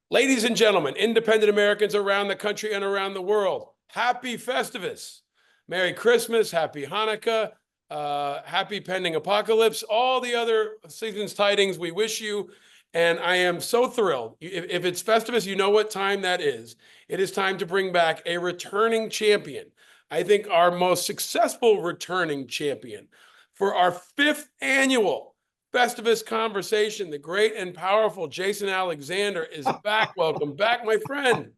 Ladies and gentlemen, independent Americans around the country and around the world, happy Festivus. Merry Christmas, happy Hanukkah, happy pending apocalypse, all the other season's tidings we wish you. And I am so thrilled. If it's Festivus, you know what time that is. It is time to bring back a returning champion. I think our most successful returning champion for our 5th annual Festivus conversation. The great and powerful Jason Alexander is back. Welcome back, my friend.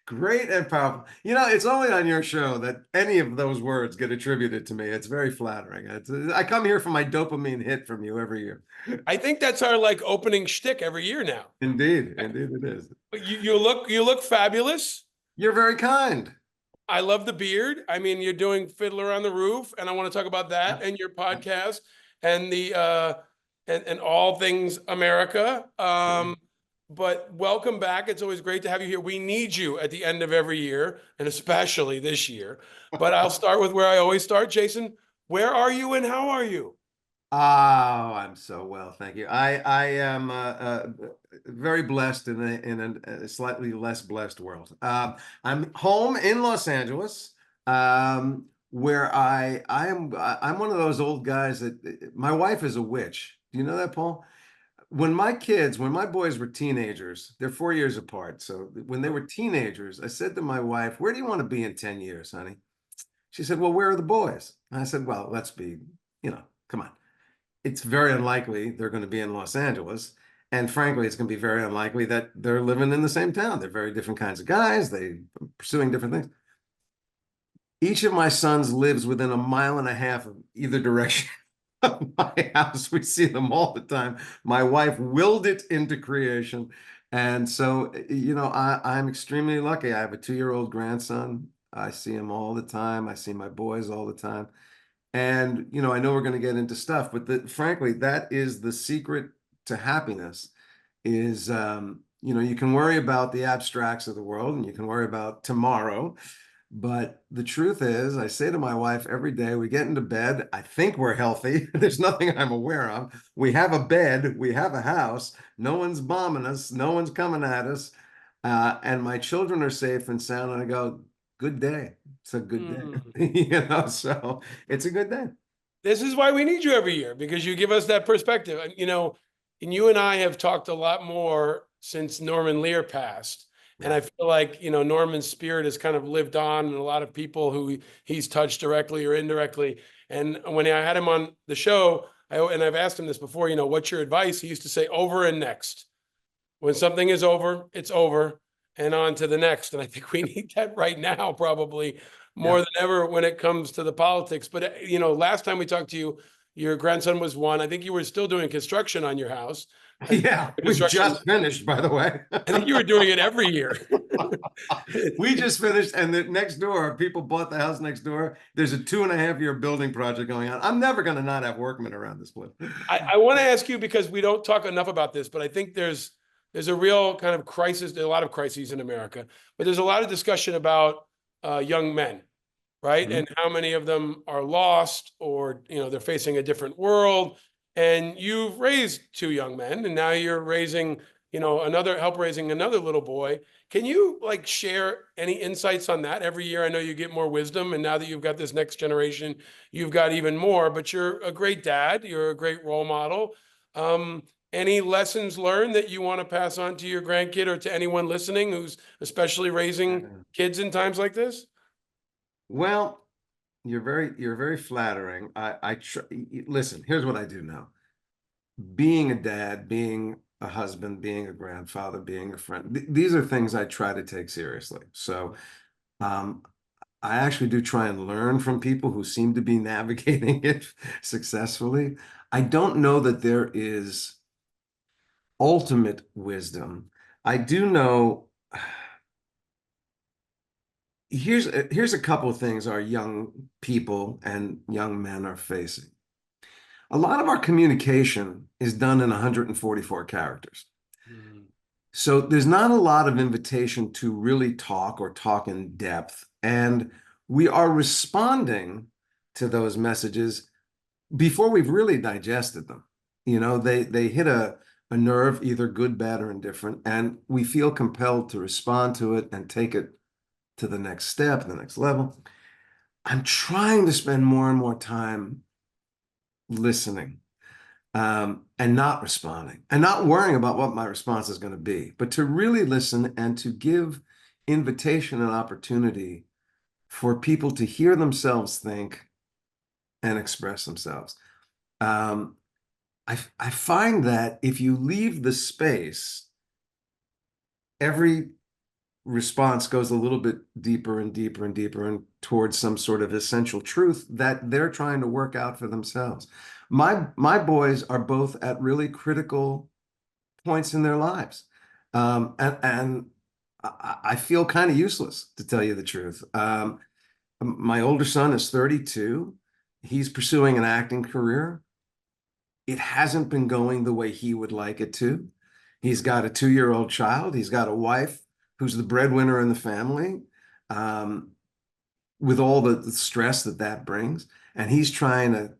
Great and powerful. You know, it's only on your show that any of those words get attributed to me. It's very flattering. I come here for my dopamine hit from you every year. I think that's our opening shtick every year now. Indeed, indeed it is. But you look fabulous. You're very kind. I love the beard. I mean, you're doing Fiddler on the Roof, and I want to talk about that and your podcast and the and all things America. But welcome back. It's always great to have you here. We need you at the end of every year, and especially this year. But I'll start with where I always start. Jason, where are you and how are you? Oh, I'm so well, thank you. I am very blessed in a slightly less blessed world. I'm home in Los Angeles, where I'm one of those old guys that my wife is a witch. Do you know that, Paul? When my boys were teenagers, they're 4 years apart. So when they were teenagers, I said to my wife, "Where do you want to be in 10 years, honey?" She said, "Well, where are the boys?" And I said, "Well, let's be, come on. It's very unlikely they're going to be in Los Angeles. And frankly, it's going to be very unlikely that they're living in the same town. They're very different kinds of guys. They're pursuing different things. Each of my sons lives within a mile and a half of either direction of my house. We see them all the time. My wife willed it into creation. And so, I'm extremely lucky. I have a 2-year-old grandson. I see him all the time. I see my boys all the time. And, I know we're going to get into stuff, but frankly, that is the secret to happiness is, you can worry about the abstracts of the world and you can worry about tomorrow. But the truth is, I say to my wife every day, we get into bed, I think we're healthy. There's nothing I'm aware of. We have a bed, we have a house, no one's bombing us, no one's coming at us. And my children are safe and sound. And I go, good day. It's a good day. So it's a good day. This is why we need you every year, because you give us that perspective. And you and I have talked a lot more since Norman Lear passed. And I feel like, Norman's spirit has kind of lived on in a lot of people who he's touched directly or indirectly. And when I had him on the show, and I've asked him this before, what's your advice? He used to say, over and next. When something is over, it's over and on to the next. And I think we need that right now, probably more than ever when it comes to the politics. But, last time we talked to you, your grandson was 1. I think you were still doing construction on your house. Yeah, we just finished, by the way. I think you were doing it every year. We just finished, and the next door, people bought the house next door. There's a 2.5-year building project going on. I'm never going to not have workmen around this place. I want to ask you, because we don't talk enough about this, but I think there's a real kind of crisis. There's a lot of crises in America, but there's a lot of discussion about young men, right? And how many of them are lost, or, they're facing a different world. And you've raised 2 young men, and now you're raising, help raising another little boy. Can you share any insights on that? Every year, I know you get more wisdom, and now that you've got this next generation, you've got even more, but you're a great dad. You're a great role model. Any lessons learned that you want to pass on to your grandkid or to anyone listening who's especially raising kids in times like this? Well, you're very flattering. Listen, here's what I do now. Being a dad, being a husband, being a grandfather, being a friend, these are things I try to take seriously. So I actually do try and learn from people who seem to be navigating it successfully. I don't know that there is ultimate wisdom. I do know here's a couple of things our young people and young men are facing. A lot of our communication is done in 144 characters. So there's not a lot of invitation to really talk or talk in depth. And we are responding to those messages before we've really digested them. They hit a a nerve, either good, bad, or indifferent, and we feel compelled to respond to it and take it to the next step, the next level. I'm trying to spend more and more time listening, and not responding and not worrying about what my response is going to be, but to really listen and to give invitation and opportunity for people to hear themselves think and express themselves. Um, I find that if you leave the space, every response goes a little bit deeper and deeper and deeper and towards some sort of essential truth that they're trying to work out for themselves. My boys are both at really critical points in their lives. And I feel kind of useless, to tell you the truth. My older son is 32. He's pursuing an acting career. It hasn't been going the way he would like it to. He's got a 2-year-old child. He's got a wife who's the breadwinner in the family, with all the stress that that brings. And he's trying to,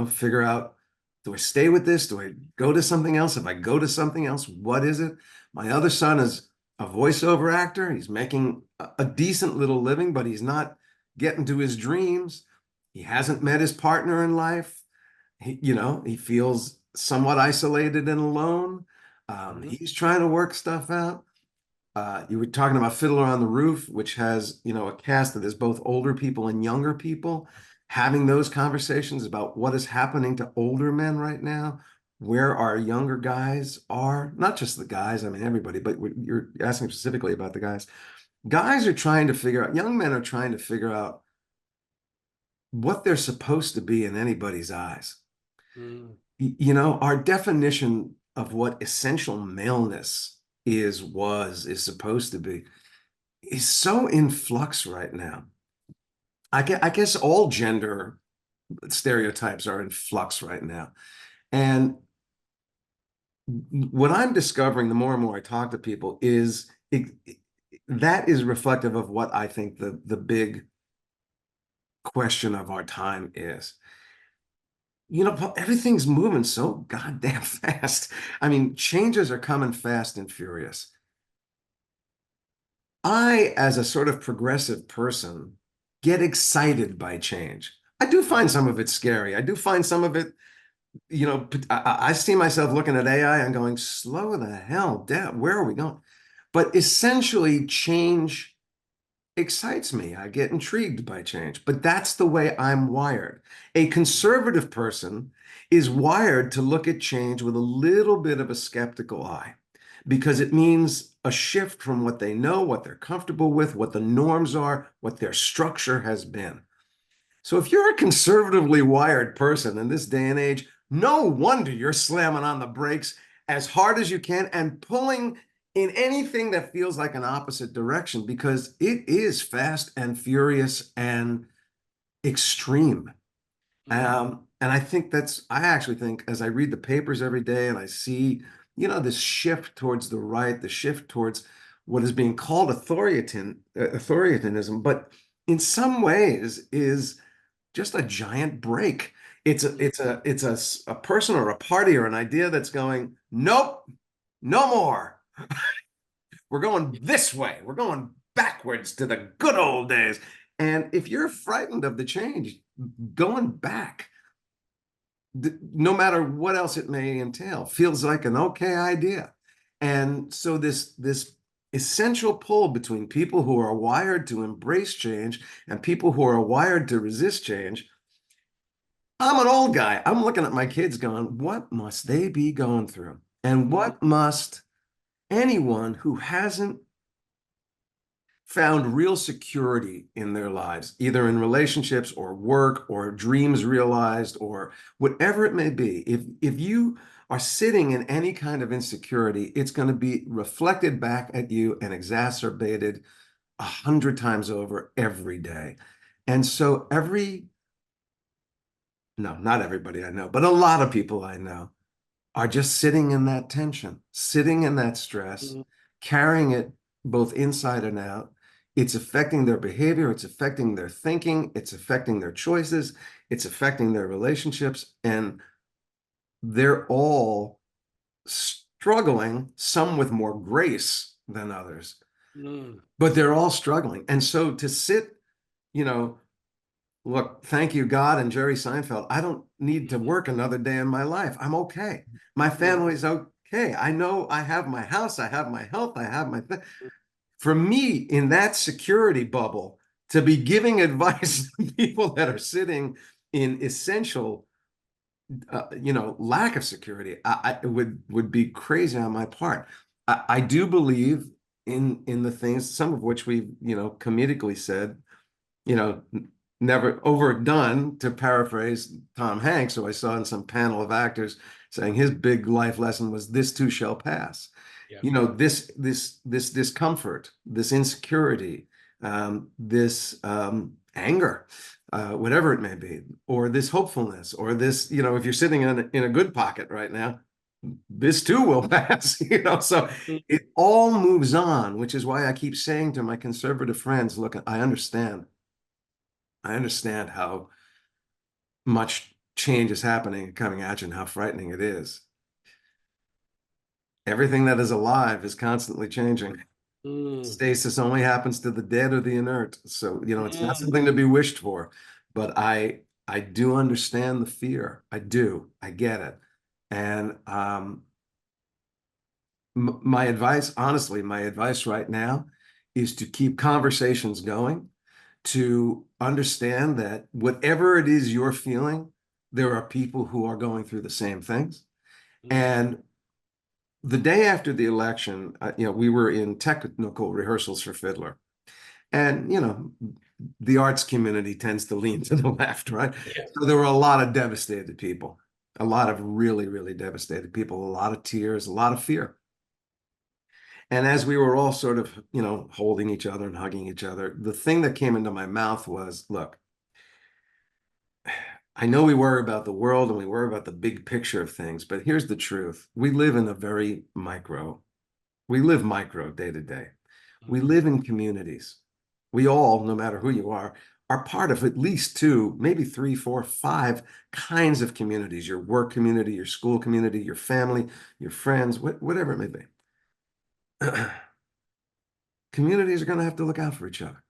figure out, do I stay with this? Do I go to something else? If I go to something else, what is it? My other son is a voiceover actor. He's making a decent little living, but he's not getting to his dreams. He hasn't met his partner in life. He feels somewhat isolated and alone. He's trying to work stuff out. You were talking about Fiddler on the Roof, which has, a cast that is both older people and younger people, having those conversations about what is happening to older men right now, where our younger guys are, not just the guys, I mean, everybody, but you're asking specifically about the guys. Guys are trying to figure out, young men are trying to figure out what they're supposed to be in anybody's eyes. Our definition of what essential maleness is supposed to be is so in flux right now. I guess all gender stereotypes are in flux right now. And what I'm discovering, the more and more I talk to people, is that is reflective of what I think the big question of our time is. Everything's moving so goddamn fast. I mean, changes are coming fast and furious. I, as a sort of progressive person, get excited by change. I do find some of it scary. I do find some of it, I see myself looking at AI and going, slow the hell down. Where are we going? But essentially, change excites me. I get intrigued by change, but that's the way I'm wired. A conservative person is wired to look at change with a little bit of a skeptical eye, because it means a shift from what they know, what they're comfortable with, what the norms are, what their structure has been. So if you're a conservatively wired person in this day and age, no wonder you're slamming on the brakes as hard as you can and pulling in anything that feels like an opposite direction, because it is fast and furious and extreme. And I actually think, as I read the papers every day and I see, this shift towards the right, the shift towards what is being called authoritarianism, but in some ways is just a giant break. It's a person or a party or an idea that's going, nope, no more. We're going this way. We're going backwards to the good old days. And if you're frightened of the change, going back, no matter what else it may entail, feels like an okay idea. And so this essential pull between people who are wired to embrace change and people who are wired to resist change. I'm an old guy. I'm looking at my kids going, what must they be going through? And what must anyone who hasn't found real security in their lives, either in relationships or work or dreams realized or whatever it may be, if you are sitting in any kind of insecurity, it's going to be reflected back at you and exacerbated 100 times over every day. And so no, not everybody I know, but a lot of people I know are just sitting in that tension, sitting in that stress, carrying it both inside and out. It's affecting their behavior, it's affecting their thinking, it's affecting their choices, it's affecting their relationships, and they're all struggling, some with more grace than others, Mm. but they're all struggling. And so to sit, you know, look, thank you, God and Jerry Seinfeld. I don't need to work another day in my life. I'm okay. My family's okay. I know I have my house, I have my health, I have my thing. For me, in that security bubble, to be giving advice to people that are sitting in essential, lack of security, it would be crazy on my part. I do believe in the things, some of which we, comedically said, never overdone, to paraphrase Tom Hanks, who I saw in some panel of actors saying his big life lesson was, this too shall pass. Yeah. This discomfort, this insecurity, this anger, whatever it may be, or this hopefulness, or this, if you're sitting in a good pocket right now, this too will pass, so it all moves on, which is why I keep saying to my conservative friends, look, I understand how much change is happening and coming at you and how frightening it is. Everything that is alive is constantly changing. Stasis only happens to the dead or the inert. So, it's not something to be wished for, but I do understand the fear. I do. I get it. And my advice, honestly, my advice right now is to keep conversations going, to understand that whatever it is you're feeling, there are people who are going through the same things. And the day after the election, we were in technical rehearsals for Fiddler. And, the arts community tends to lean to the left, right? Yeah. So there were a lot of devastated people, a lot of really, really devastated people, a lot of tears, a lot of fear. And as we were all sort of, holding each other and hugging each other, the thing that came into my mouth was, look, I know we worry about the world and we worry about the big picture of things, but here's the truth. We live micro day to day. We live in communities. We all, no matter who you are part of at least two, maybe three, four, five kinds of communities: your work community, your school community, your family, your friends, whatever it may be. Communities are going to have to look out for each other.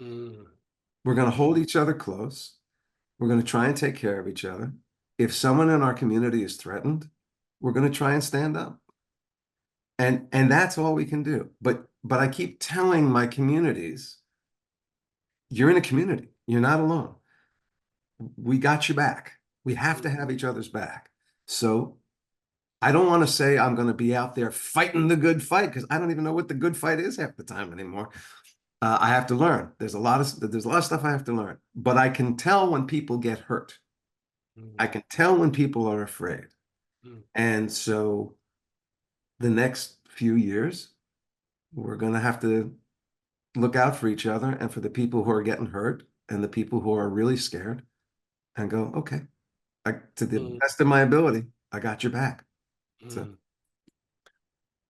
We're going to hold each other close. We're going to try and take care of each other. If someone in our community is threatened, we're going to try and stand up. And that's all we can do. But I keep telling my communities, you're in a community. You're not alone. We got you back. We have to have each other's back. So I don't want to say I'm going to be out there fighting the good fight, because I don't even know what the good fight is half the time anymore. I have to learn. There's a lot of stuff I have to learn. But I can tell when people get hurt. I can tell when people are afraid. And so the next few years, we're going to have to look out for each other and for the people who are getting hurt and the people who are really scared, and go, okay, to the best of my ability, I got your back. So.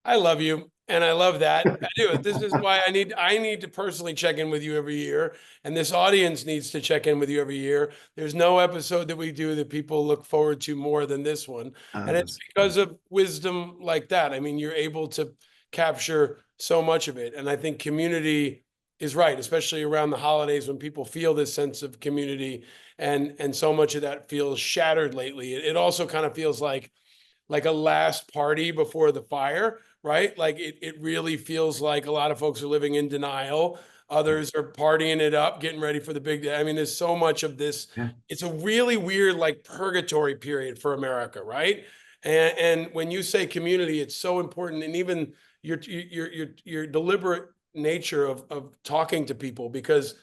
I love you. And I love that. I do. This is why I need to personally check in with you every year. And this audience needs to check in with you every year. There's no episode that we do that people look forward to more than this one. And it's because of wisdom like that. I mean, you're able to capture so much of it. And I think community is right, especially around the holidays when people feel this sense of community, and so much of that feels shattered lately. It also kind of feels like a last party before the fire, right? Like it really feels like a lot of folks are living in denial. Others are partying it up, getting ready for the big day. I mean, there's so much of this. Yeah. It's a really weird, like, purgatory period for America, right? And when you say community, it's so important. And even your deliberate nature of talking to people, because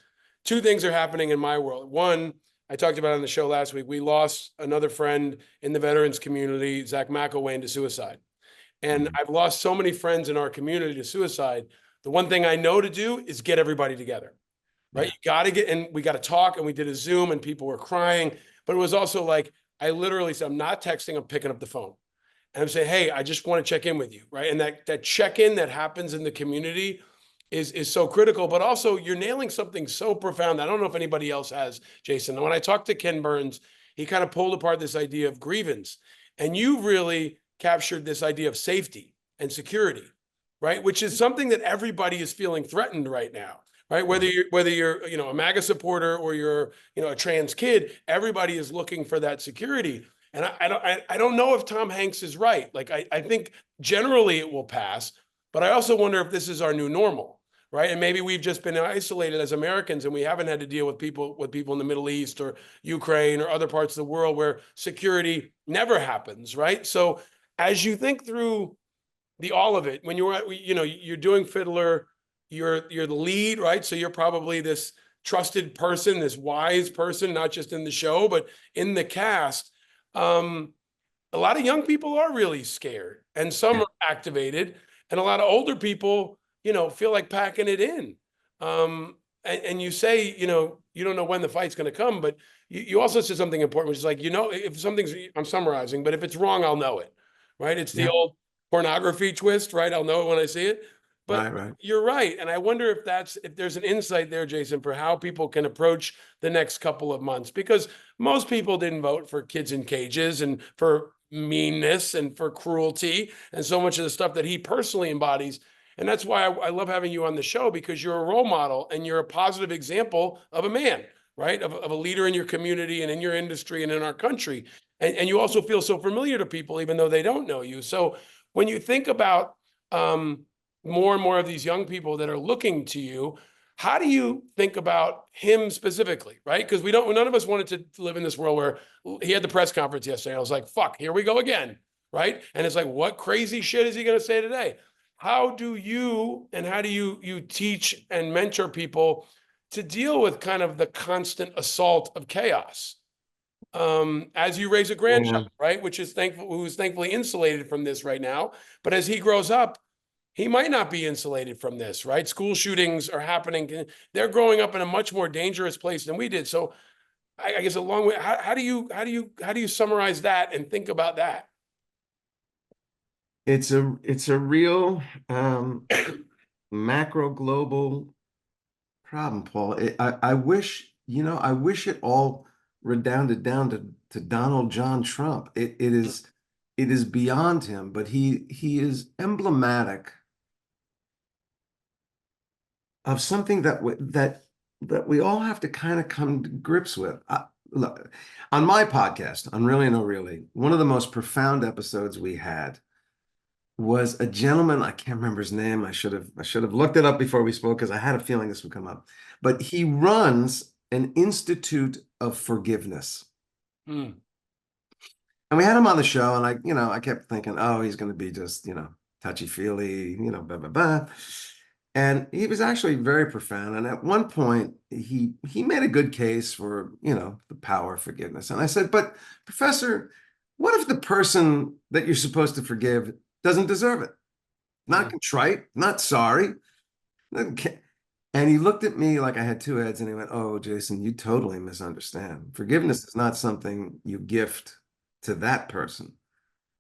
two things are happening in my world. One, I talked about on the show last week, we lost another friend in the veterans community, Zach McElwain, to suicide. And I've lost so many friends in our community to suicide. The one thing I know to do is get everybody together, right? Yeah. You got to get, and we got to talk, and we did a Zoom and people were crying, but it was also like, I literally said, I'm not texting, I'm picking up the phone. And I'm saying, hey, I just want to check in with you, right? And that check-in that happens in the community is so critical, but also you're nailing something so profound. I don't know if anybody else has, Jason. And when I talked to Ken Burns, he kind of pulled apart this idea of grievance. And you really captured this idea of safety and security, right? Which is something that everybody is feeling threatened right now, right? Whether you're a MAGA supporter or you're a trans kid, everybody is looking for that security. And I don't know if Tom Hanks is right. Like I think generally it will pass, but I also wonder if this is our new normal, right? And maybe we've just been isolated as Americans and we haven't had to deal with people in the Middle East or Ukraine or other parts of the world where security never happens, right? So as you think through all of it, when you're doing Fiddler, you're the lead, right? So you're probably this trusted person, this wise person, not just in the show, but in the cast. A lot of young people are really scared and some are activated, and a lot of older people, feel like packing it in. And you say, you don't know when the fight's going to come, but you also said something important, which is like, if something's, I'm summarizing, but if it's wrong, I'll know it, right? It's the old pornography twist, right? I'll know it when I see it. But Right. you're right. And I wonder if there's an insight there, Jason, for how people can approach the next couple of months, because most people didn't vote for kids in cages and for meanness and for cruelty and so much of the stuff that he personally embodies. And that's why I love having you on the show, because you're a role model and you're a positive example of a man, right? Of a leader in your community and in your industry and in our country. And you also feel so familiar to people, even though they don't know you. So when you think about more and more of these young people that are looking to you, how do you think about him specifically, right? Because none of us wanted to live in this world where he had the press conference yesterday. I was like, fuck, here we go again, right? And it's like, what crazy shit is he going to say today? How do you teach and mentor people to deal with kind of the constant assault of chaos as you raise a grandchild, right? Who's thankfully insulated from this right now. But as he grows up, he might not be insulated from this, right? School shootings are happening. They're growing up in a much more dangerous place than we did. So I guess along with, how do you summarize that and think about that? It's a real macro global problem, Paul. I wish, I wish it all redounded down to Donald John Trump. It is beyond him, but he is emblematic of something that we all have to kind of come to grips with. Look, on my podcast, on Really No Really, one of the most profound episodes we had was a gentleman, I can't remember his name. I should have looked it up before we spoke because I had a feeling this would come up. But he runs an institute of forgiveness. Mm. And we had him on the show, and I kept thinking, oh, he's going to be just, touchy-feely, blah, blah, blah. And he was actually very profound. And at one point, he made a good case for, the power of forgiveness. And I said, but Professor, what if the person that you're supposed to forgive doesn't deserve it? Not contrite, not sorry. And he looked at me like I had two heads and he went, oh, Jason, you totally misunderstand. Forgiveness is not something you gift to that person.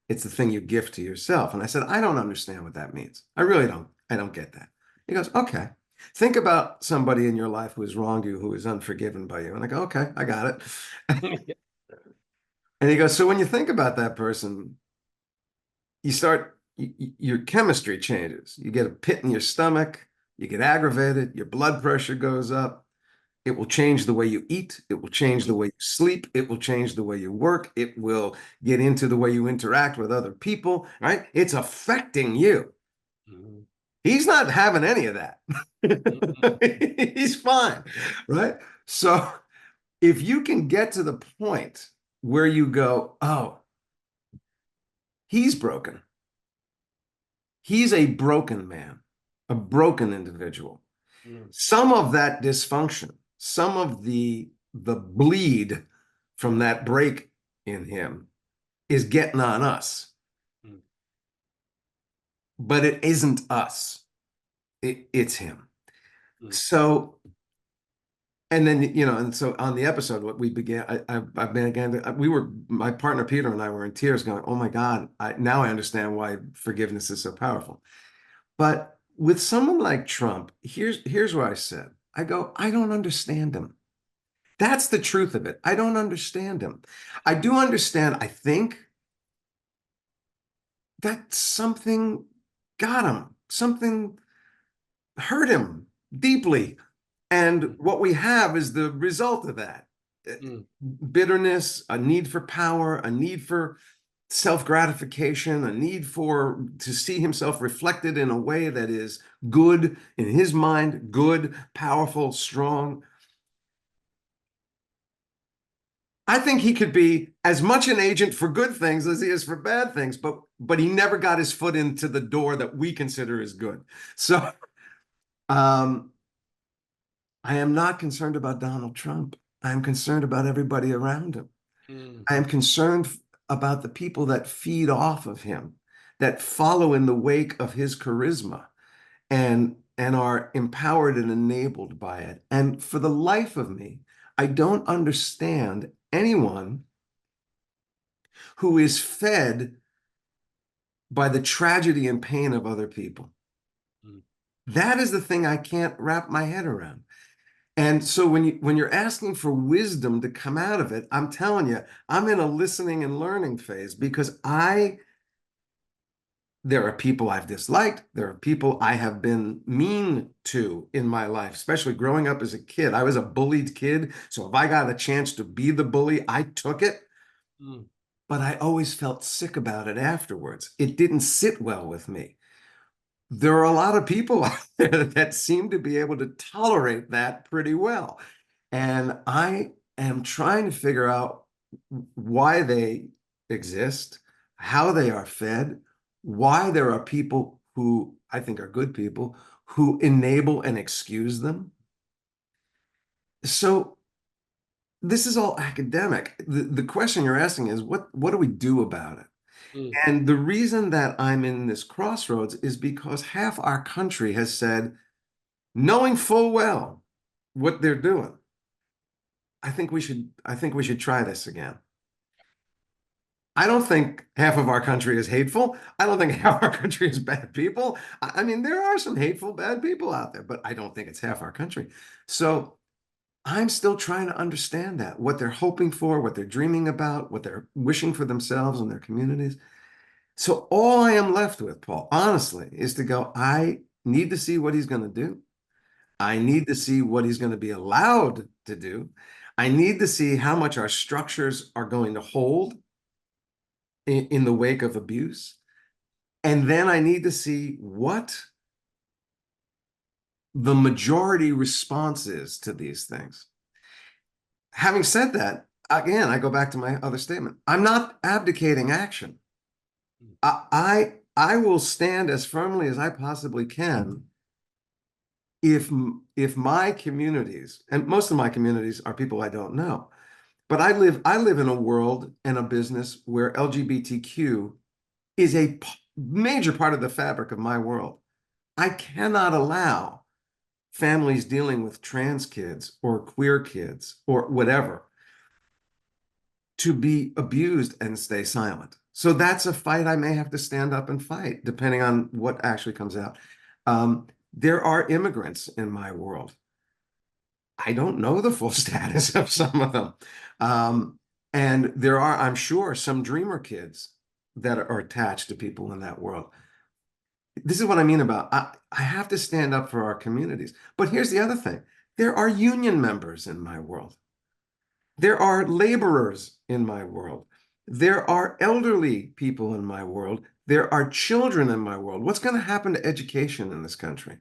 It's the thing you gift to yourself. And I said, I don't understand what that means. I really don't. I don't get that. He goes, okay. Think about somebody in your life who has wronged you, who is unforgiven by you. And I go, okay, I got it. And he goes, so when you think about that person, your chemistry changes. You get a pit in your stomach, you get aggravated, your blood pressure goes up. It will change the way you eat. It will change the way you sleep. It will change the way you work. It will get into the way you interact with other people, right? It's affecting you. Mm-hmm. He's not having any of that. He's fine, right? So if you can get to the point where you go, oh, he's broken. He's a broken man, a broken individual. Mm. Some of that dysfunction, some of the bleed from that break in him is getting on us. Mm. But it isn't us. It's him. Mm. So, and then, and so on the episode, what we began, my partner Peter and I were in tears going, oh my God, now I understand why forgiveness is so powerful. But with someone like Trump, here's what I said. I go, I don't understand him. That's the truth of it. I don't understand him. I do understand, I think, that something got him, something hurt him deeply. And what we have is the result of that. Mm, Bitterness, a need for power, a need for self-gratification, a need for to see himself reflected in a way that is good in his mind, good, powerful, strong. I think he could be as much an agent for good things as he is for bad things, but he never got his foot into the door that we consider as good. So um, I am not concerned about Donald Trump. I am concerned about everybody around him. mm, I am concerned about the people that feed off of him, that follow in the wake of his charisma and are empowered and enabled by it. And for the life of me, I don't understand anyone who is fed by the tragedy and pain of other people. mm, That is the thing I can't wrap my head around. And so when you're asking for wisdom to come out of it, I'm telling you, I'm in a listening and learning phase because there are people I've disliked. There are people I have been mean to in my life, especially growing up as a kid. I was a bullied kid. So if I got a chance to be the bully, I took it. mm, But I always felt sick about it afterwards. It didn't sit well with me. There are a lot of people out there that seem to be able to tolerate that pretty well. And I am trying to figure out why they exist, how they are fed, why there are people who I think are good people who enable and excuse them. So this is all academic. The question you're asking is what do we do about it? mm, And the reason that I'm in this crossroads is because half our country has said, knowing full well what they're doing, I think we should try this again. I don't think half of our country is hateful. I don't think half our country is bad people. I mean, there are some hateful, bad people out there, but I don't think it's half our country. So I'm still trying to understand that, what they're hoping for, what they're dreaming about, what they're wishing for themselves and their communities. So all I am left with, Paul, honestly, is to go, I need to see what he's going to do. I need to see what he's going to be allowed to do. I need to see how much our structures are going to hold in the wake of abuse. And then I need to see what the majority response is to these things. Having said that, again, I go back to my other statement. I'm not abdicating action. mm, I will stand as firmly as I possibly can if my communities, and most of my communities are people I don't know, but I live in a world and a business where LGBTQ is a major part of the fabric of my world. I cannot allow families dealing with trans kids or queer kids or whatever to be abused and stay silent. So that's a fight I may have to stand up and fight, depending on what actually comes out. There are immigrants in my world. I don't know the full status of some of them. And there are, I'm sure, some dreamer kids that are attached to people in that world. This is what I mean about I have to stand up for our communities. But here's the other thing. There are union members in my world. There are laborers in my world. There are elderly people in my world. There are children in my world. What's going to happen to education in this country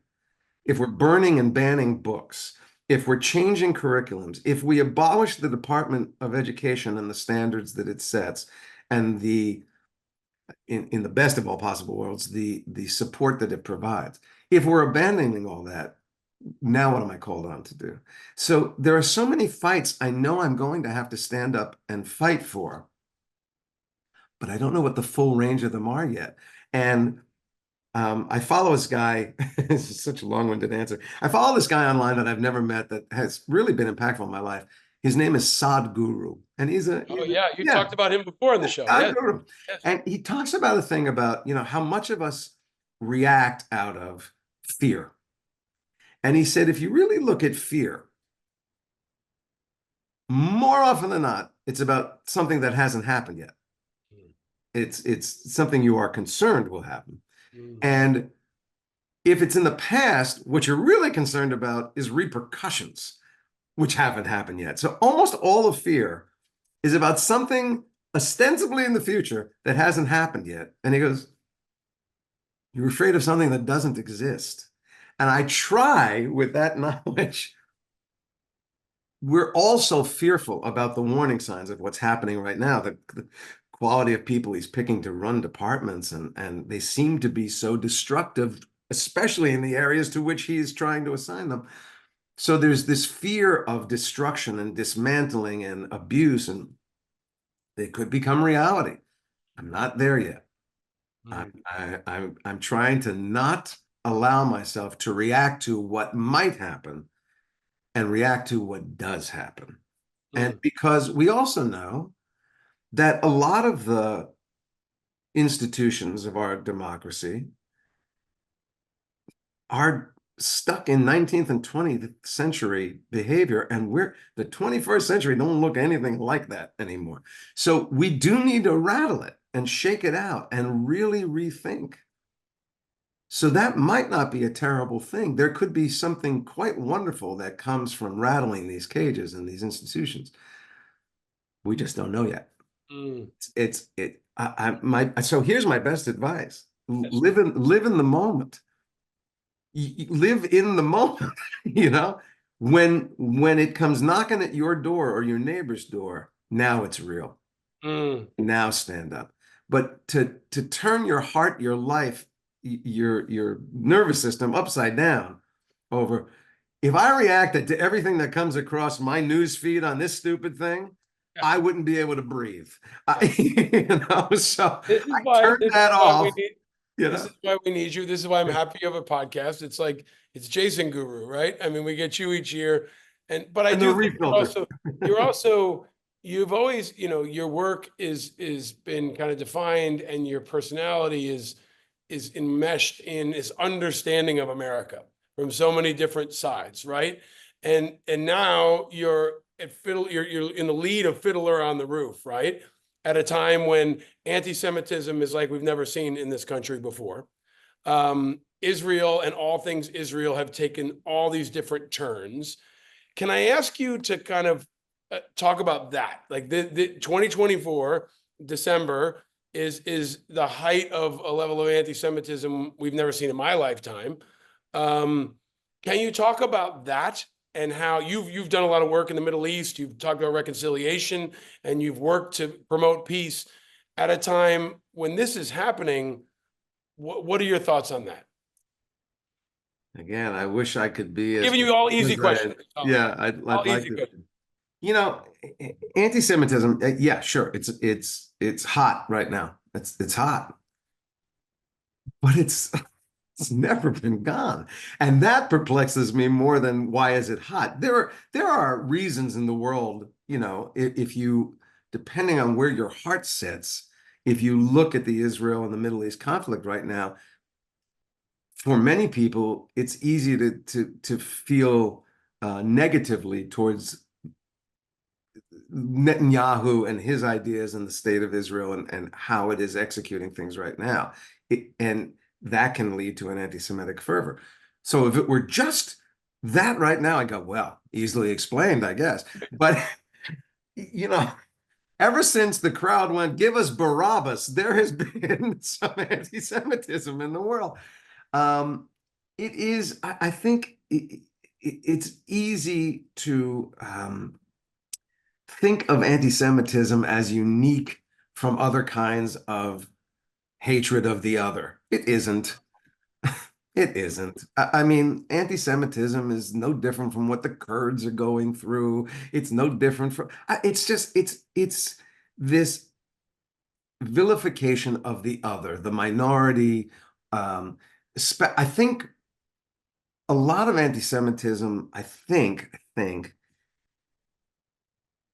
if we're burning and banning books, if we're changing curriculums, if we abolish the Department of Education and the standards that it sets, and in the best of all possible worlds, the support that it provides? If we're abandoning all that, now what am I called on to do? So there are so many fights I know I'm going to have to stand up and fight for, but I don't know what the full range of them are yet. And I follow this guy. This is such a long-winded answer. I follow this guy online that I've never met that has really been impactful in my life. His name is Sadhguru, and Oh yeah, you yeah, talked about him before on the show. Yes, Sadhguru. yes. And he talks about a thing about, how much of us react out of fear. And he said, if you really look at fear, more often than not, it's about something that hasn't happened yet. Mm, It's something you are concerned will happen. Mm. And if it's in the past, what you're really concerned about is repercussions, which haven't happened yet. So almost all of fear is about something ostensibly in the future that hasn't happened yet. And he goes, you're afraid of something that doesn't exist. And I try with that knowledge. We're also fearful about the warning signs of what's happening right now. The quality of people he's picking to run departments, and they seem to be so destructive, especially in the areas to which he's trying to assign them. So there's this fear of destruction and dismantling and abuse, and they could become reality. I'm not there yet. Mm. I'm trying to not allow myself to react to what might happen and react to what does happen. And Mm. because we also know that a lot of the institutions of our democracy are stuck in 19th and 20th century behavior, and the 21st century don't look anything like that anymore. So we do need to rattle it and shake it out and really rethink. So that might not be a terrible thing. There could be something quite wonderful that comes from rattling these cages and these institutions. We just don't know yet. Mm. So here's my best advice. Yes. Live in the moment. Live in the moment, you know? When it comes knocking at your door or your neighbor's door, now it's real. Mm. Now stand up. But to turn your heart, your life, your nervous system upside down over, if I reacted to everything that comes across my news feed on this stupid thing, Yeah. I wouldn't be able to breathe. Yeah. So This is I why turned this is that why we off, need you this know. is why we need you. This is why I'm happy you have a podcast. It's like it's Jason Guru, right? I mean, we get you each year, but I And the do think refilter. you're also you've always, your work is been kind of defined, and your personality is enmeshed in this understanding of America from so many different sides, right? And now you're in the lead of Fiddler on the Roof, right? At a time when anti-Semitism is like we've never seen in this country before. Israel and all things Israel have taken all these different turns. Can I ask you to kind of talk about that? Like the 2024 December is the height of a level of anti-Semitism we've never seen in my lifetime. Can you talk about that and how you've done a lot of work in the Middle East? You've talked about reconciliation, and you've worked to promote peace at a time when this is happening. What are your thoughts on that? Again, I wish I could be as Giving you all easy precise. questions. Yeah, All I'd like easy to. questions. You know, anti-Semitism, yeah, sure. It's hot right now. It's hot, but it's never been gone. And that perplexes me more than why is it hot? There are reasons in the world, if you, depending on where your heart sits, if you look at the Israel and the Middle East conflict right now, for many people, it's easy to feel negatively towards Netanyahu and his ideas and the state of Israel and how it is executing things right now. And that can lead to an anti-Semitic fervor. So if it were just that right now, I go, well, easily explained, I guess. But, you know, ever since the crowd went, give us Barabbas, there has been some anti-Semitism in the world. It is, I think it's easy to think of anti-Semitism as unique from other kinds of hatred of the other. It isn't. It isn't. I mean, anti-Semitism is no different from what the Kurds are going through. It's no different from, it's this vilification of the other, the minority. I think a lot of anti-Semitism, I think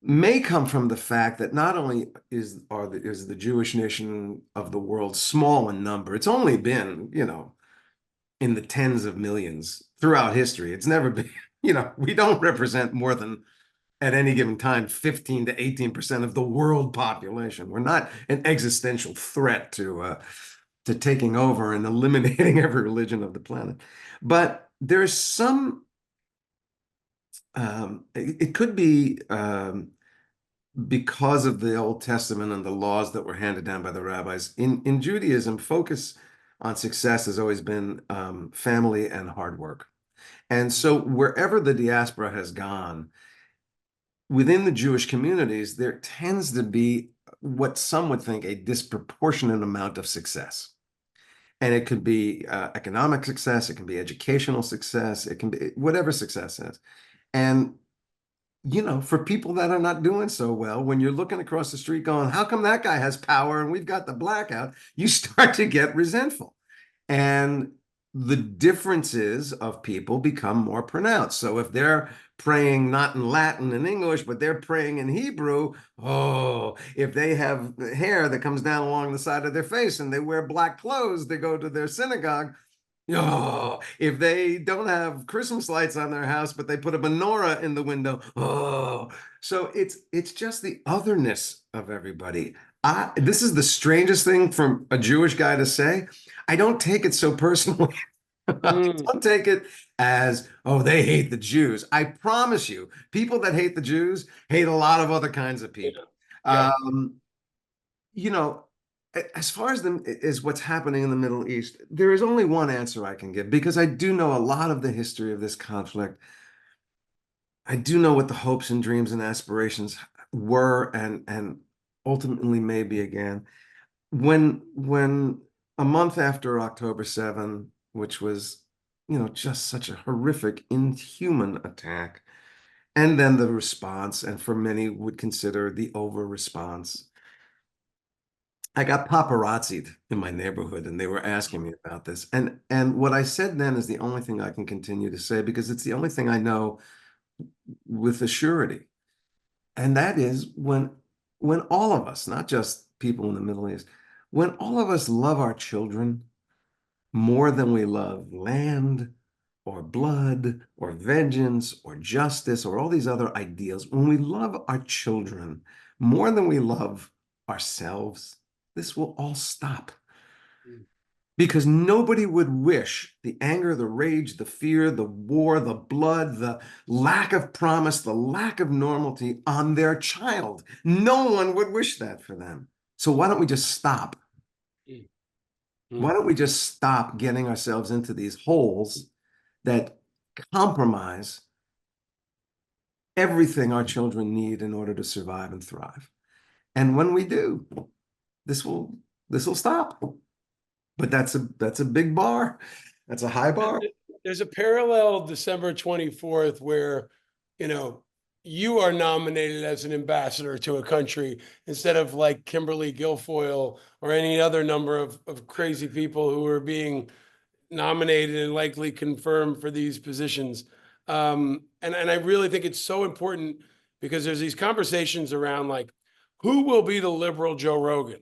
may come from the fact that not only is the Jewish nation of the world small in number, it's only been, in the tens of millions throughout history. It's never been, we don't represent more than at any given time 15 to 18% of the world population. We're not an existential threat to taking over and eliminating every religion of the planet. But there's some, it could be because of the Old Testament and the laws that were handed down by the rabbis. In Judaism, focus on success has always been family and hard work. And so wherever the diaspora has gone, within the Jewish communities, there tends to be what some would think a disproportionate amount of success. And it could be economic success, it can be educational success, it can be whatever success is. And, you know, for people that are not doing so well, when you're looking across the street going, how come that guy has power and we've got the blackout? You start to get resentful. And the differences of people become more pronounced. So if they're praying not in Latin and English, but they're praying in Hebrew, oh, if they have hair that comes down along the side of their face and they wear black clothes, they go to their synagogue. Oh, if they don't have Christmas lights on their house, but they put a menorah in the window. Oh, so it's just the otherness of everybody. This is the strangest thing from a Jewish guy to say. I don't take it so personally. I don't take it as, oh, they hate the Jews. I promise you, people that hate the Jews hate a lot of other kinds of people. Yeah. You know, as far as what's happening in the Middle East, there is only one answer I can give because I do know a lot of the history of this conflict. I do know what the hopes and dreams and aspirations were and ultimately may be again. When a month after October 7, which was, you know, just such a horrific, inhuman attack, and then the response, and for many would consider the over response. I got paparazzi'd in my neighborhood and they were asking me about this. And what I said then is the only thing I can continue to say because it's the only thing I know with a surety. And that is when all of us, not just people in the Middle East, when all of us love our children more than we love land or blood or vengeance or justice or all these other ideals, when we love our children more than we love ourselves, this will all stop. Because nobody would wish the anger, the rage, the fear, the war, the blood, the lack of promise, the lack of normalcy on their child. No one would wish that for them. So why don't we just stop? Why don't we just stop getting ourselves into these holes that compromise everything our children need in order to survive and thrive? And when we do, this will stop. But that's a big bar. That's a high bar. There's a parallel December 24th where, you know, you are nominated as an ambassador to a country instead of like Kimberly Guilfoyle or any other number of crazy people who are being nominated and likely confirmed for these positions. And I really think it's so important because there's these conversations around like, who will be the liberal Joe Rogan,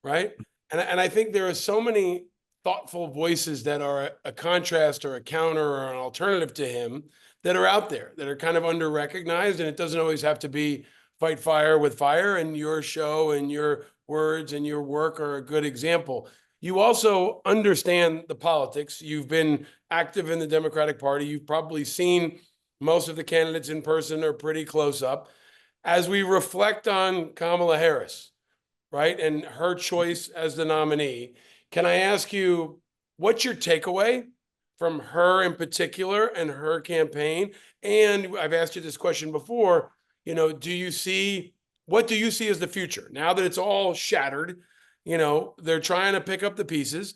right? And I think there are so many thoughtful voices that are a contrast or a counter or an alternative to him that are out there that are kind of under recognized. And it doesn't always have to be fight fire with fire, and your show and your words and your work are a good example. You also understand the politics. You've been active in the Democratic Party. You've probably seen most of the candidates in person or pretty close up. As we reflect on Kamala Harris, right, and her choice as the nominee, can I ask you, what's your takeaway from her in particular and her campaign? And I've asked you this question before, you know, what do you see as the future? Now that it's all shattered, you know, they're trying to pick up the pieces.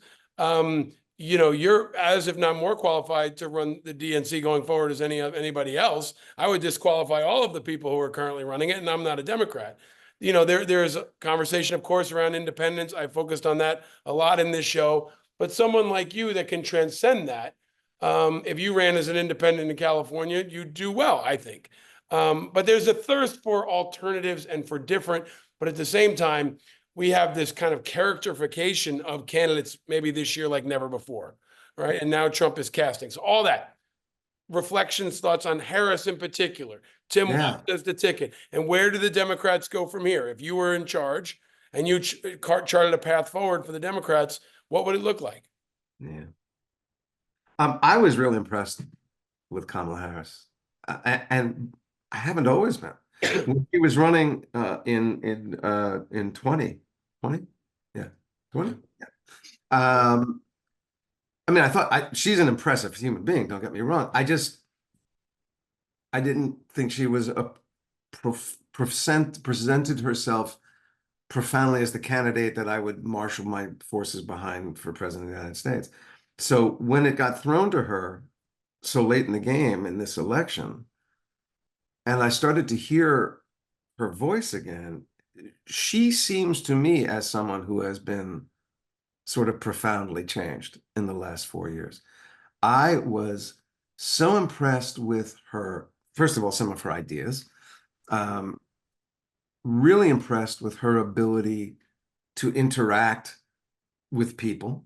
You know, you're as if not more qualified to run the DNC going forward as anybody else. I would disqualify all of the people who are currently running it, and I'm not a Democrat. You know, there's a conversation, of course, around independence. I focused on that a lot in this show, but someone like you that can transcend that. If you ran as an independent in California, you'd do well, I think. But there's a thirst for alternatives and for different, but at the same time, we have this kind of characterification of candidates maybe this year like never before, right? And now Trump is casting. So all that. reflections, thoughts on Harris in particular. Tim Yeah. Walz as the ticket. And where do the Democrats go from here? If you were in charge and you charted a path forward for the Democrats, what would it look like? Yeah. I was really impressed with Kamala Harris, and I haven't always been. When he was running in 2020, yeah, 20. Yeah. I mean, she's an impressive human being. Don't get me wrong. I didn't think she was presented herself profoundly as the candidate that I would marshal my forces behind for president of the United States. So when it got thrown to her so late in the game in this election, and I started to hear her voice again, she seems to me as someone who has been sort of profoundly changed in the last 4 years. I was so impressed with her, first of all, some of her ideas, really impressed with her ability to interact with people,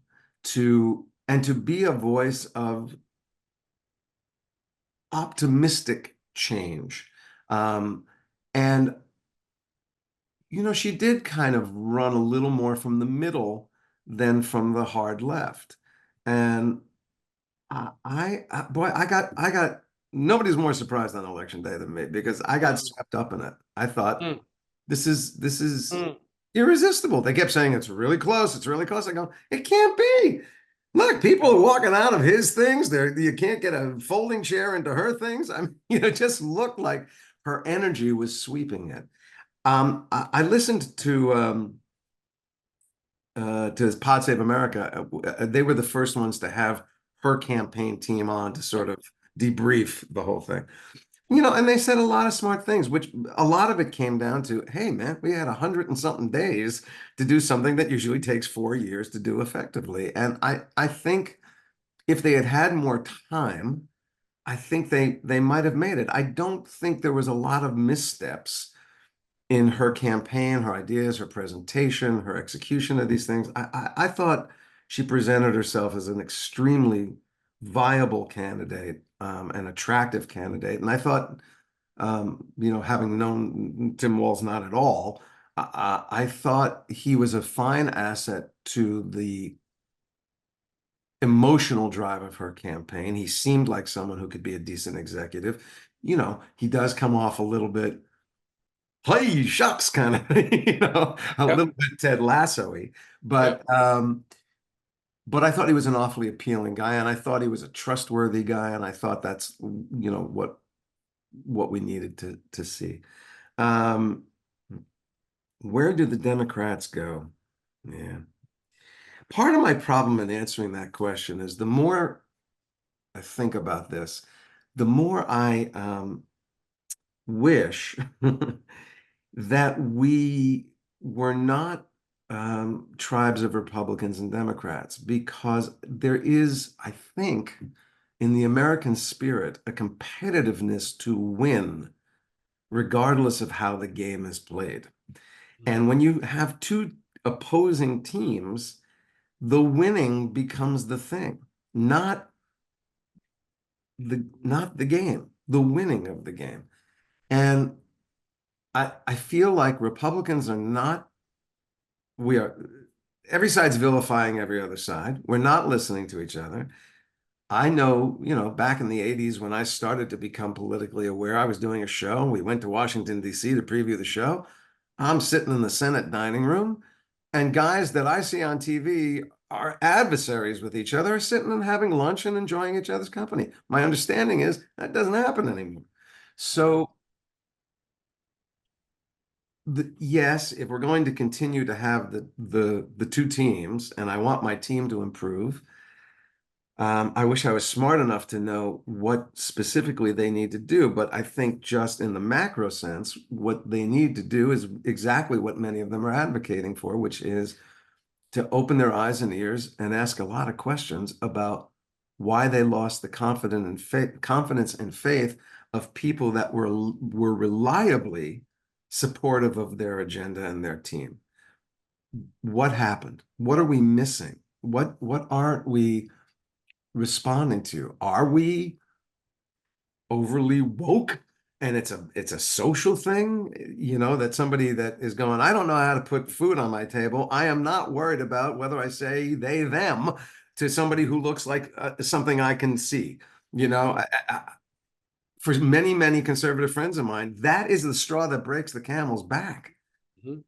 and to be a voice of optimistic change. And she did kind of run a little more from the middle than from the hard left. And boy, I got nobody's more surprised on election day than me, because I got swept up in it. I thought Mm. this is Mm. irresistible. They kept saying it's really close, it's really close. I go, it can't be. Look, people are walking out of his things. You can't get a folding chair into her things. I mean, it just looked like her energy was sweeping it. I listened to Pod Save America. They were the first ones to have her campaign team on to sort of debrief the whole thing. And they said a lot of smart things, which a lot of it came down to, hey, man, we had 100 and something days to do something that usually takes 4 years to do effectively. And I think if they had had more time, I think they might have made it. I don't think there was a lot of missteps in her campaign, her ideas, her presentation, her execution of these things. I thought she presented herself as an extremely viable candidate, an attractive candidate. And I thought, having known Tim Walz not at all, I thought he was a fine asset to the emotional drive of her campaign. He seemed like someone who could be a decent executive. He does come off a little bit, hey, shucks, kind of, a Yep. little bit Ted Lasso-y. But Yep. but I thought he was an awfully appealing guy, and I thought he was a trustworthy guy, and I thought that's what we needed to see. Um, where do the Democrats go? Yeah. Part of my problem in answering that question is the more I think about this, the more I wish that we were not tribes of Republicans and Democrats, because there is, I think, in the American spirit, a competitiveness to win, regardless of how the game is played. And when you have two opposing teams, the winning becomes the thing, not the game, the winning of the game. And I feel like Republicans are not, every side's vilifying every other side. We're not listening to each other. I know, back in the 80s when I started to become politically aware, I was doing a show. We went to Washington, D.C. to preview the show. I'm sitting in the Senate dining room, and guys that I see on TV are adversaries with each other, are sitting and having lunch and enjoying each other's company. My understanding is that doesn't happen anymore. So yes, if we're going to continue to have the two teams, and I want my team to improve, I wish I was smart enough to know what specifically they need to do, but I think just in the macro sense, what they need to do is exactly what many of them are advocating for, which is to open their eyes and ears and ask a lot of questions about why they lost the confidence and faith of people that were reliably supportive of their agenda and their team. What happened? What are we missing? What aren't we responding to? Are we overly woke and it's a social thing, that somebody that is going, I don't know how to put food on my table. I am not worried about whether I say they, them to somebody who looks like something I can see. For many, many conservative friends of mine, that is the straw that breaks the camel's back. Mhm.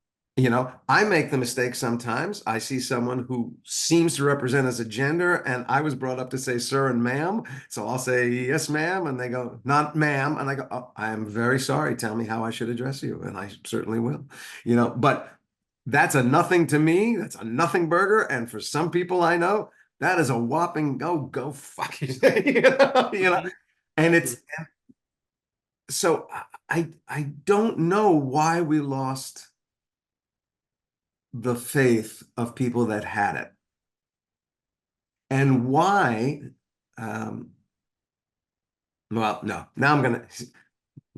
I make the mistake sometimes. I see someone who seems to represent as a gender, and I was brought up to say sir and ma'am. So I'll say, yes, ma'am. And they go, not ma'am. And I go, oh, I am very sorry. Tell me how I should address you. And I certainly will, but that's a nothing to me. That's a nothing burger. And for some people I know, that is a whopping go fuck you. And it's, so I don't know why we lost the faith of people that had it, and why. Well, no. Now I'm gonna do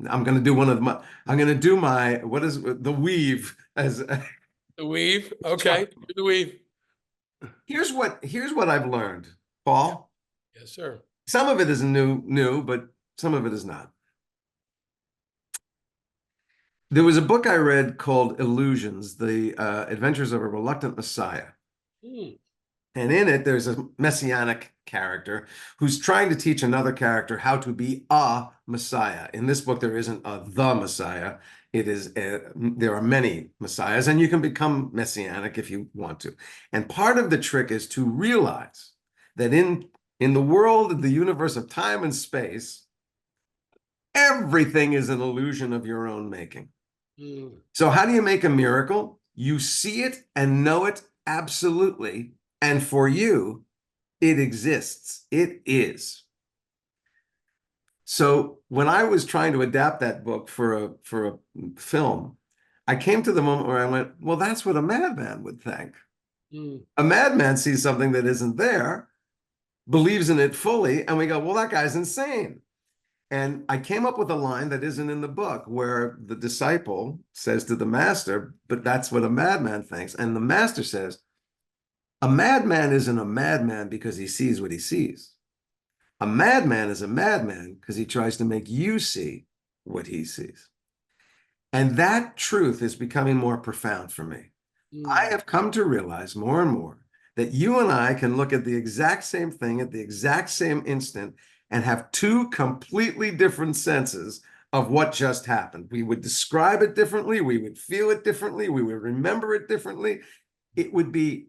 I'm gonna do my what is the weave as The weave. Okay. Do the weave. here's what I've learned, Paul. Yes, sir. Some of it is new, but some of it is not. There was a book I read called Illusions: The Adventures of a Reluctant Messiah. Hmm. And in it, there's a messianic character who's trying to teach another character how to be a Messiah. In this book, there isn't the Messiah. There are many Messiahs, and you can become messianic if you want to. And part of the trick is to realize that in the world, the universe of time and space, everything is an illusion of your own making. Hmm. So how do you make a miracle? You see it and know it absolutely. And for you, it exists. It is. So when I was trying to adapt that book for a film, I came to the moment where I went, well, that's what a madman would think. Hmm. A madman sees something that isn't there, believes in it fully, and we go, well, that guy's insane. And I came up with a line that isn't in the book where the disciple says to the master, but that's what a madman thinks. And the master says, a madman isn't a madman because he sees what he sees. A madman is a madman because he tries to make you see what he sees. And that truth is becoming more profound for me. I have come to realize more and more that you and I can look at the exact same thing at the exact same instant and have two completely different senses of what just happened. We would describe it differently. We would feel it differently. We would remember it differently. It would be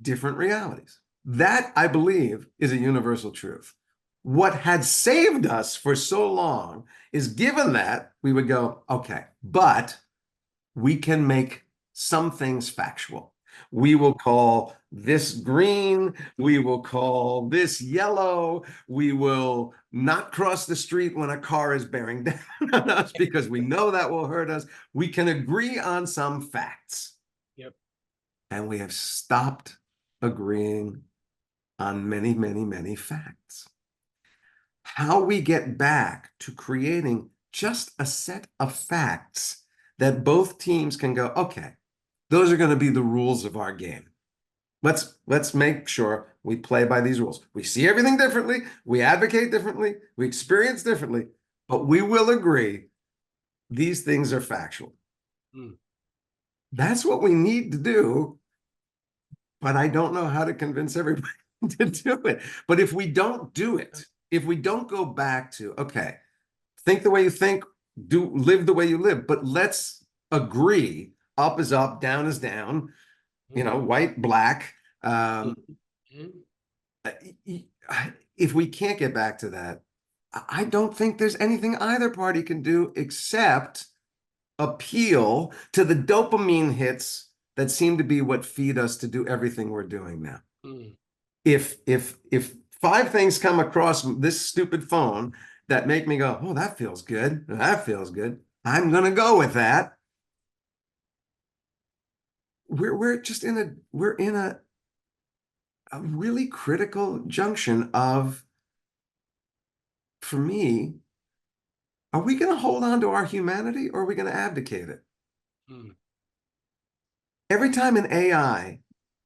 different realities. That, I believe, is a universal truth. What had saved us for so long is given that we would go, okay, but we can make some things factual. We will call this green. We will call this yellow. We will not cross the street when a car is bearing down on us because we know that will hurt us. We can agree on some facts. Yep. And we have stopped agreeing on many, many, many facts. How we get back to creating just a set of facts that both teams can go, okay, those are going to be the rules of our game. Let's make sure we play by these rules. We see everything differently, we advocate differently, we experience differently, but we will agree these things are factual. Hmm. That's what we need to do, but I don't know how to convince everybody to do it. But if we don't do it, if we don't go back to, okay, think the way you think, live the way you live, but let's agree, up is up, down is down, white, black. If we can't get back to that, I don't think there's anything either party can do except appeal to the dopamine hits that seem to be what feed us to do everything we're doing now. If five things come across this stupid phone that make me go, oh, that feels good, that feels good, I'm gonna go with that. We're just in a really critical junction of, for me, are we going to hold on to our humanity or are we going to abdicate it? Every time an AI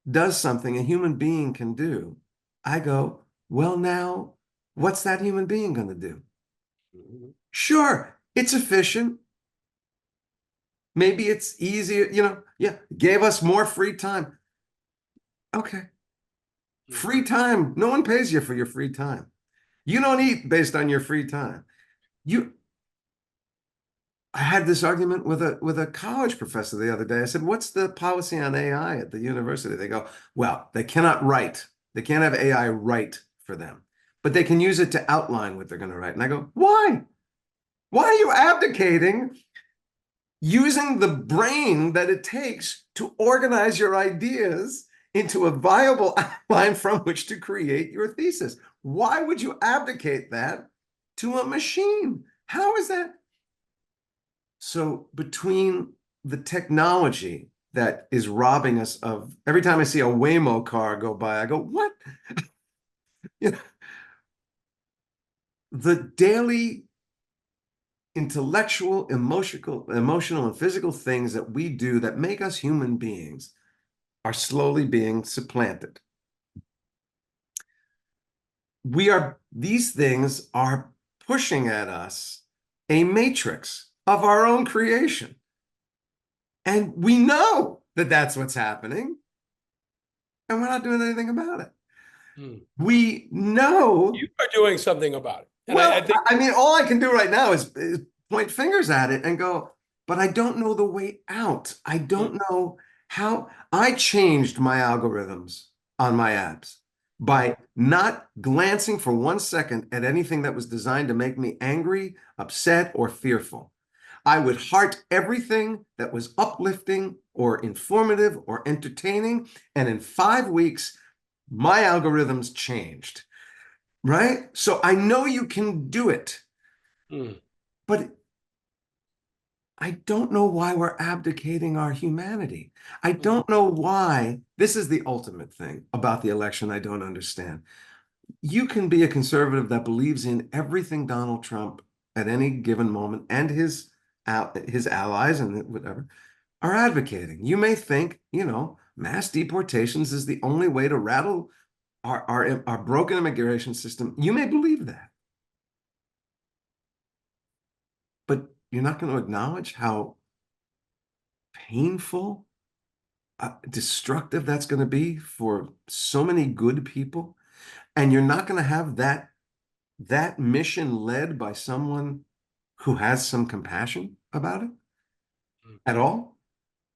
does something a human being can do, I go, well, now, what's that human being going to do? Mhm. Sure, it's efficient. Maybe it's easier, yeah, gave us more free time. Okay. Free time. No one pays you for your free time. You don't eat based on your free time. You I had this argument with a college professor the other day. I said, "What's the policy on AI at the university?" They go, "Well, they cannot write. They can't have AI write for them, but they can use it to outline what they're going to write." And I go, "Why? Why are you abdicating using the brain that it takes to organize your ideas into a viable outline from which to create your thesis? Why would you abdicate that to a machine? How is that?" So between the technology that is robbing us of, every time I see a Waymo car go by, I go, what? You know, the daily intellectual, emotional, and physical things that we do that make us human beings are slowly being supplanted. These things are pushing at us a matrix of our own creation. And we know that that's what's happening, and we're not doing anything about it. We know. You are doing something about it. And I Well, think I mean, all I can do right now is point fingers at it and go, but I don't know the way out. I don't know how. I changed my algorithms on my apps by not glancing for 1 second at anything that was designed to make me angry, upset, or fearful. I would heart everything that was uplifting or informative or entertaining. And in 5 weeks, my algorithms changed, right? So I know you can do it, but I don't know why we're abdicating our humanity. I don't know why. This is the ultimate thing about the election I don't understand. You can be a conservative that believes in everything Donald Trump at any given moment and his allies and whatever are advocating. You may think, mass deportations is the only way to rattle our broken immigration system. You may believe that, but you're not going to acknowledge how painful, destructive that's going to be for so many good people. And you're not going to have that mission led by someone who has some compassion about it at all.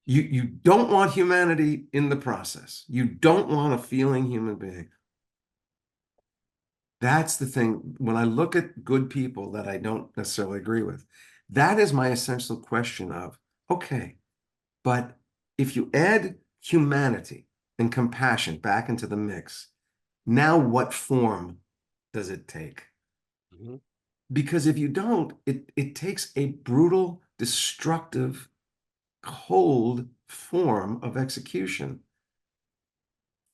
You don't want humanity in the process. You don't want a feeling human being. That's the thing. When I look at good people that I don't necessarily agree with, that is my essential question of, okay, but if you add humanity and compassion back into the mix, now what form does it take? Because if you don't, it takes a brutal, destructive, cold form of execution.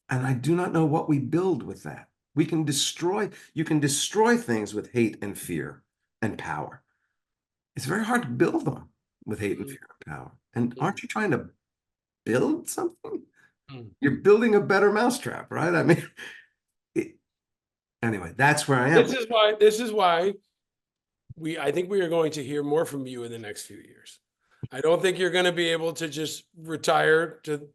And I do not know what we build with that. You can destroy things with hate and fear and power. It's very hard to build them with hate and fear and power. And aren't you trying to build something? You're building a better mousetrap, right? I mean, anyway, that's where I am. this is why I think we are going to hear more from you in the next few years. I don't think you're going to be able to just retire to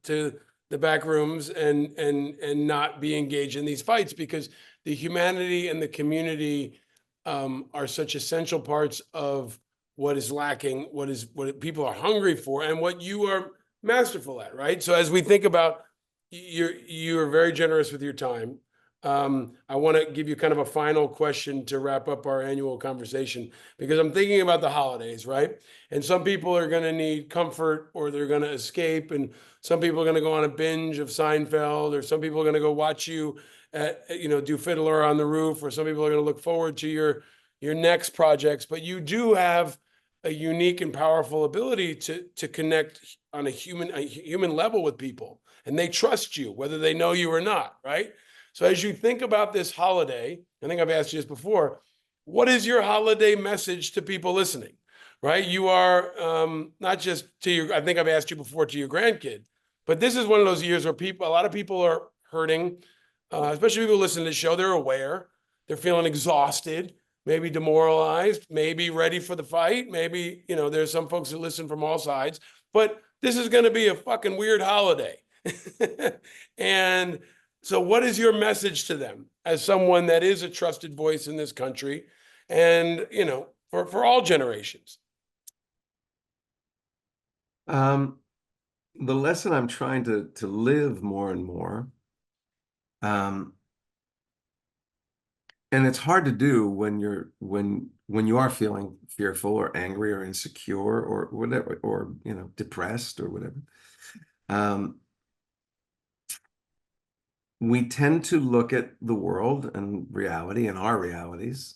the back rooms and not be engaged in these fights, because the humanity and the community are such essential parts of what is lacking, what people are hungry for, and what you are masterful at, right? So as we think about, you're very generous with your time. I want to give you kind of a final question to wrap up our annual conversation, because I'm thinking about the holidays, right? And some people are going to need comfort, or they're going to escape, and some people are going to go on a binge of Seinfeld, or some people are going to go watch you do Fiddler on the Roof, or some people are going to look forward to your next projects. But you do have a unique and powerful ability to connect on a human level with people, and they trust you whether they know you or not, right? So as you think about this holiday, I think I've asked you this before, what is your holiday message to people listening, right? You are not just I think I've asked you before, to your grandkid, but this is one of those years where a lot of people are hurting, especially people who listen to the show. They're aware, they're feeling exhausted. maybe demoralized, maybe ready for the fight. Maybe, you know, there's some folks that listen from all sides, but this is going to be a fucking weird holiday. And so what is your message to them as someone that is a trusted voice in this country and, you know, for all generations? The lesson I'm trying to live more and more, and it's hard to do when you are feeling fearful or angry or insecure or whatever, or you know, depressed or whatever. We tend to look at the world and reality and our realities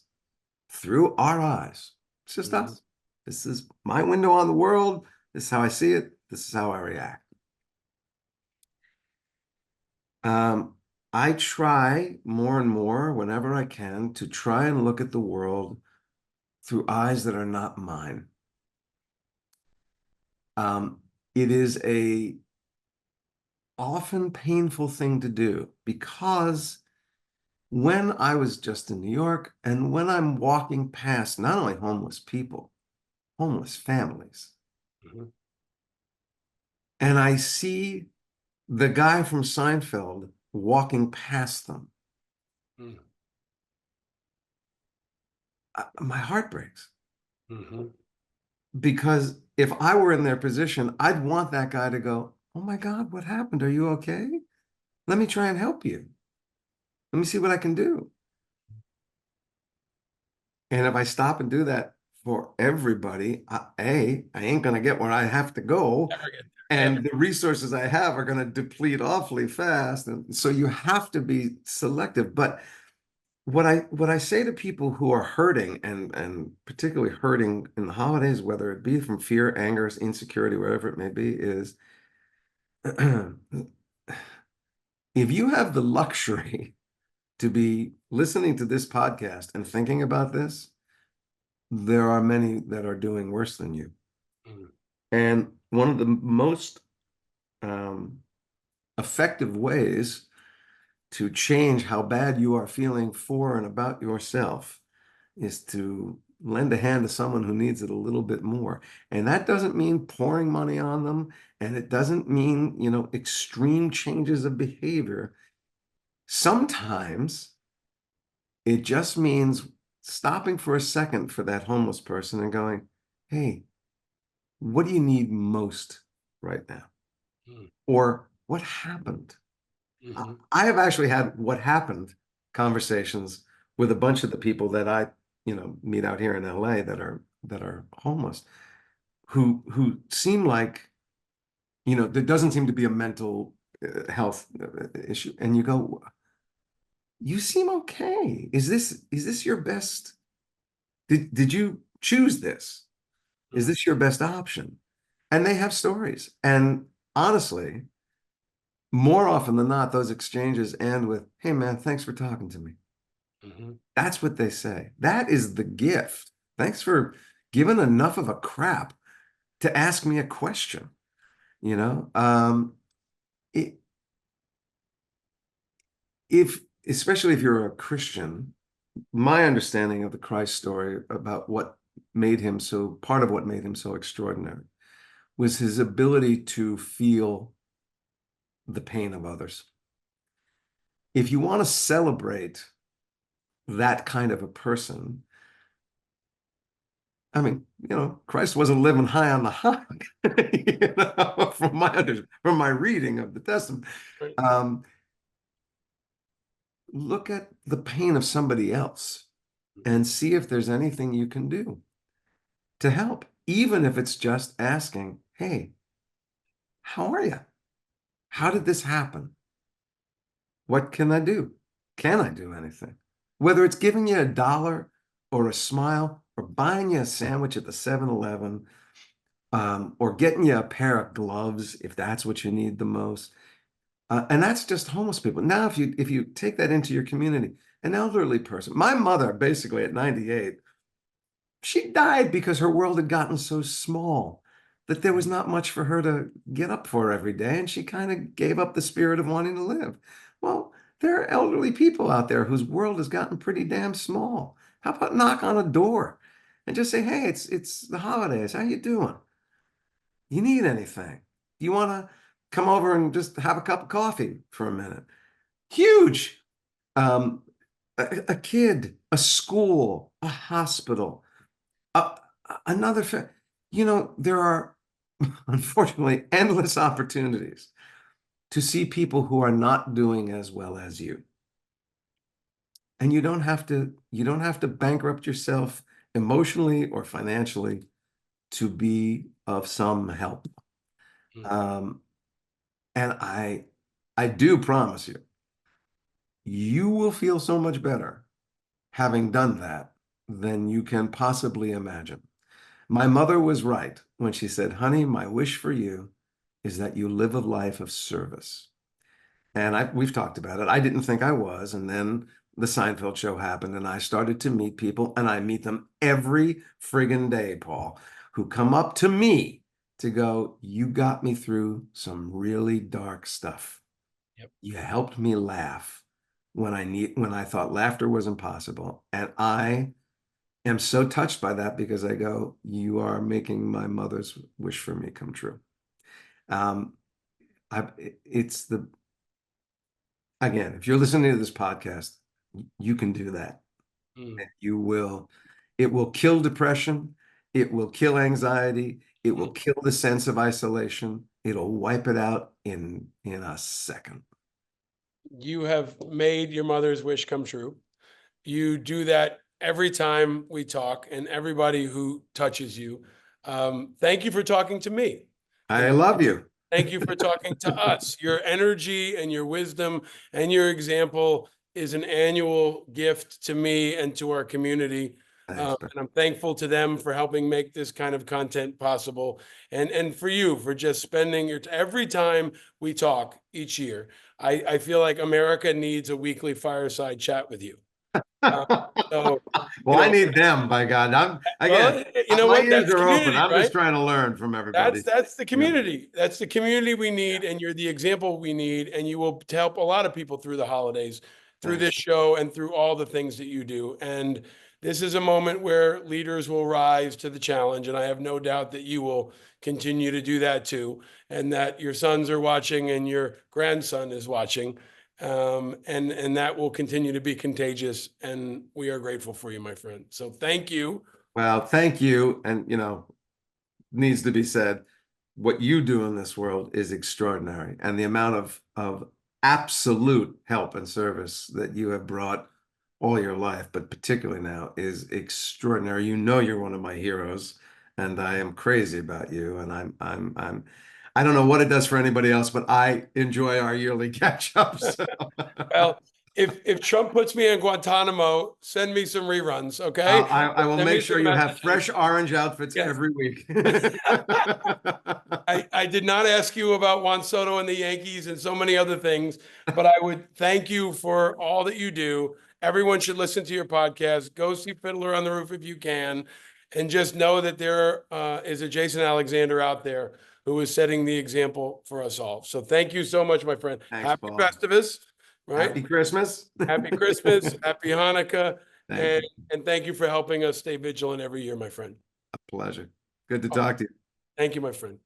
through our eyes. It's just us. This is my window on the world. This is how I see it. This is how I react. I try more and more whenever I can to try and look at the world through eyes that are not mine. It is a often painful thing to do because when I was just in New York and when I'm walking past not only homeless people, homeless families, and I see the guy from Seinfeld walking past them, my heart breaks. Because if I were in their position, I'd want that guy to go, "Oh my God, what happened? Are you okay? Let me try and help you. Let me see what I can do." And if I stop and do that for everybody, I ain't going to get where I have to go. And the resources I have are going to deplete awfully fast. And so you have to be selective. But what I say to people who are hurting and particularly hurting in the holidays, whether it be from fear, anger, insecurity, whatever it may be, is if you have the luxury to be listening to this podcast and thinking about this, there are many that are doing worse than you. And one of the most effective ways to change how bad you are feeling for and about yourself is to lend a hand to someone who needs it a little bit more. And that doesn't mean pouring money on them. And it doesn't mean, you know, extreme changes of behavior. Sometimes it just means stopping for a second for that homeless person and going, "Hey, what do you need most right now?" Or what happened? I have actually had what happened conversations with a bunch of the people that I, you know, meet out here in LA that are homeless, who seem like, you know, there doesn't seem to be a mental health issue, and you go, "You seem okay. Is this your best? Did you choose this? Is this your best option?" And they have stories, and honestly, more often than not, those exchanges end with, "Hey, man, thanks for talking to me." That's what they say. That is the gift. Thanks for giving enough of a crap to ask me a question. You know, especially if you're a Christian, my understanding of the Christ story about what made him so, part of what made him so extraordinary was his ability to feel the pain of others. If you want to celebrate that kind of a person, I mean, you know, Christ wasn't living high on the hog, you know, from my reading of the Testament. Look at the pain of somebody else and see if there's anything you can do to help, even if it's just asking, "Hey, how are you? How did this happen? What can I do? Can I do anything?" Whether it's giving you $1 or a smile or buying you a sandwich at the 7-Eleven, or getting you a pair of gloves if that's what you need the most. And that's just homeless people. Now, if you take that into your community, an elderly person, my mother, basically at 98, she died because her world had gotten so small that there was not much for her to get up for every day, and she kind of gave up the spirit of wanting to live. Well, There are elderly people out there whose world has gotten pretty damn small. How about knock on a door and just say, "Hey, it's the holidays. How you doing? You need anything? You want to come over and just have a cup of coffee for a minute?" Huge. Um, a kid, a school, a hospital, uh, another, there are unfortunately endless opportunities to see people who are not doing as well as you. And you don't have to bankrupt yourself emotionally or financially to be of some help. Mm. Um, and I do promise you, you will feel so much better having done that than you can possibly imagine. My mother was right when she said, "Honey, my wish for you is that you live a life of service." And we've talked about it. I didn't think I was. And then the Seinfeld show happened, and I started to meet people, and I meet them every friggin' day, Paul, who come up to me to go, "You got me through some really dark stuff. Yep. You helped me laugh when I thought laughter was impossible." And I am so touched by that because I go, "You are making my mother's wish for me come true." Um, it's the Again, if you're listening to this podcast, you can do that. Mm. You will, it will kill depression. It will kill anxiety. It will Mm. kill the sense of isolation. It'll wipe it out in a second. You have made your mother's wish come true. You do that every time we talk, and everybody who touches you. Thank you for talking to me. I And love you. thank you for talking to us. Your energy and your wisdom and your example is an annual gift to me and to our community. Thanks, Ben. And I'm thankful to them for helping make this kind of content possible. And for you for just spending every time we talk each year. I feel like America needs a weekly fireside chat with you. Uh, so, you Well, I know, need them, by God. well, you know My what? ears That's are open. community, I'm right? just trying to learn from everybody. That's the Yeah. community. That's the community we Yeah. need, and you're the example we need, and you will help a lot of people through the holidays, through Thanks. this show, and through all the things that you do. And this is a moment where leaders will rise to the challenge, and I have no doubt that you will continue to do that too, and that your sons are watching and your grandson is watching, and that will continue to be contagious. And we are grateful for you, my friend. So thank you. Well, thank you. And, needs to be said, what you do in this world is extraordinary. And the amount of absolute help and service that you have brought all your life, but particularly now, is extraordinary. You know you're one of my heroes, and I am crazy about you. And I don't know what it does for anybody else, but I enjoy our yearly catch-ups. Well, if Trump puts me in Guantanamo, send me some reruns, okay? I will Send me make sure some you have messages. fresh orange outfits Yes. every week. I did not ask you about Juan Soto and the Yankees and so many other things, but I would thank you for all that you do. Everyone should listen to your podcast. Go see Fiddler on the Roof if you can, and just know that there is a Jason Alexander out there who is setting the example for us all. So thank you so much, my friend. Thanks, Happy Paul. Festivus, right? Happy Christmas. Happy Christmas, happy Hanukkah, Thank and you. and thank you for helping us stay vigilant every year, my friend. A pleasure. Good to Oh, talk to you. thank you, my friend.